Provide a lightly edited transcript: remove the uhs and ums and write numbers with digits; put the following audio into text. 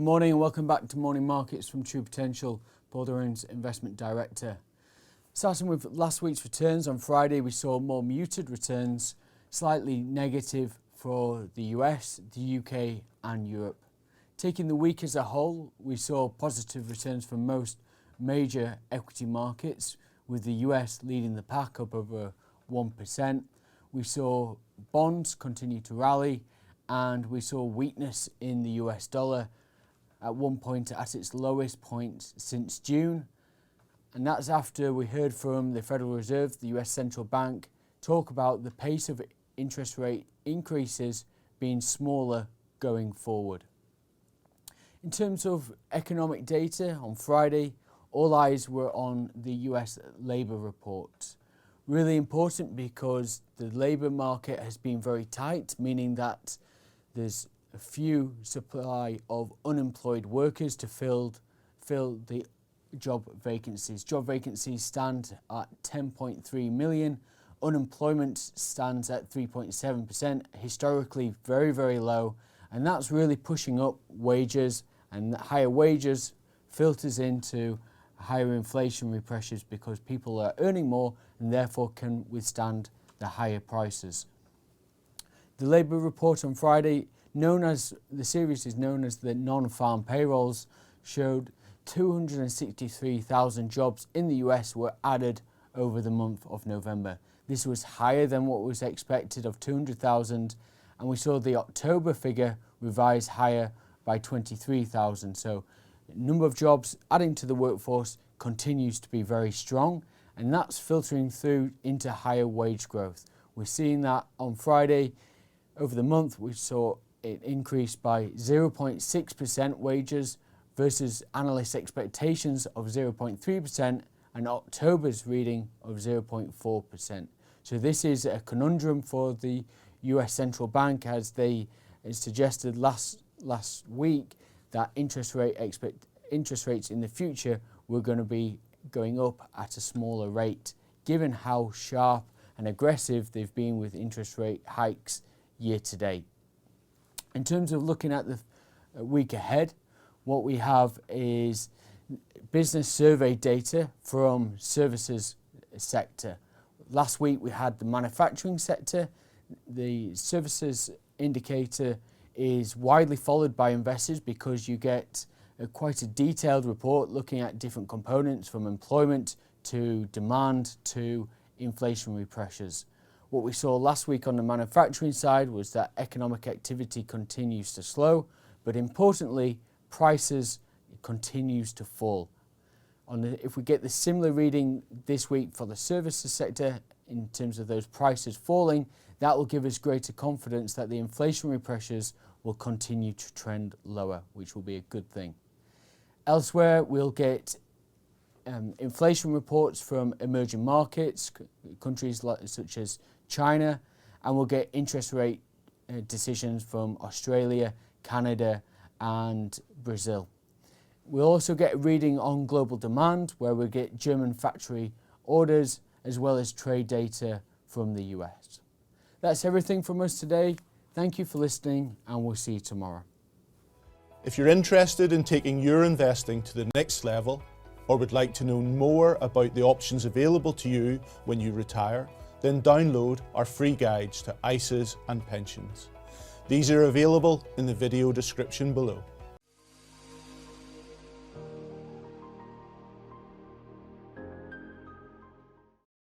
morning and welcome back to Morning Markets from True Potential, Paul Durham's Investment Director. Starting with last week's returns, on Friday we saw more muted returns, slightly negative for the US, the UK and Europe. Taking the week as a whole, we saw positive returns from most major equity markets, with the US leading the pack up over 1%. We saw bonds continue to rally, and we saw weakness in the US dollar at one point at its lowest point since June. And that's after we heard from the Federal Reserve, the US Central Bank, talk about the pace of interest rate increases being smaller going forward. In terms of economic data, on Friday, all eyes were on the US labour report. Really important because the labour market has been very tight, meaning that there's a few supply of unemployed workers to fill the job vacancies. Job vacancies stand at 10.3 million. Unemployment stands at 3.7%, historically very, very low. And that's really pushing up wages, and higher wages filters into higher inflationary pressures because people are earning more and therefore can withstand the higher prices. The labour report on Friday, the series is known as the non-farm payrolls, showed 263,000 jobs in the US were added over the month of November. This was higher than what was expected of 200,000, and we saw the October figure revised higher by 23,000. So the number of jobs adding to the workforce continues to be very strong, and that's filtering through into higher wage growth. We're seeing that on Friday. Over the month, we saw it increased by 0.6% wages versus analyst expectations of 0.3% and October's reading of 0.4%. So this is a conundrum for the US Central Bank, as they suggested last week that interest rates in the future were going to be going up at a smaller rate, given how sharp and aggressive they've been with interest rate hikes year to date. In terms of looking at the week ahead, what we have is business survey data from services sector. Last week we had the manufacturing sector. The services indicator is widely followed by investors because you get quite a detailed report looking at different components, from employment to demand to inflationary pressures. What we saw last week on the manufacturing side was that economic activity continues to slow, but importantly, prices continues to fall. If we get the similar reading this week for the services sector in terms of those prices falling, that will give us greater confidence that the inflationary pressures will continue to trend lower, which will be a good thing. Elsewhere, we'll get inflation reports from emerging markets, countries such as China, and we'll get interest rate decisions from Australia, Canada and Brazil. We'll also get a reading on global demand, where we'll get German factory orders as well as trade data from the US. That's everything from us today. Thank you for listening, and we'll see you tomorrow. If you're interested in taking your investing to the next level, or would like to know more about the options available to you when you retire, then download our free guides to ISAs and pensions. These are available in the video description below.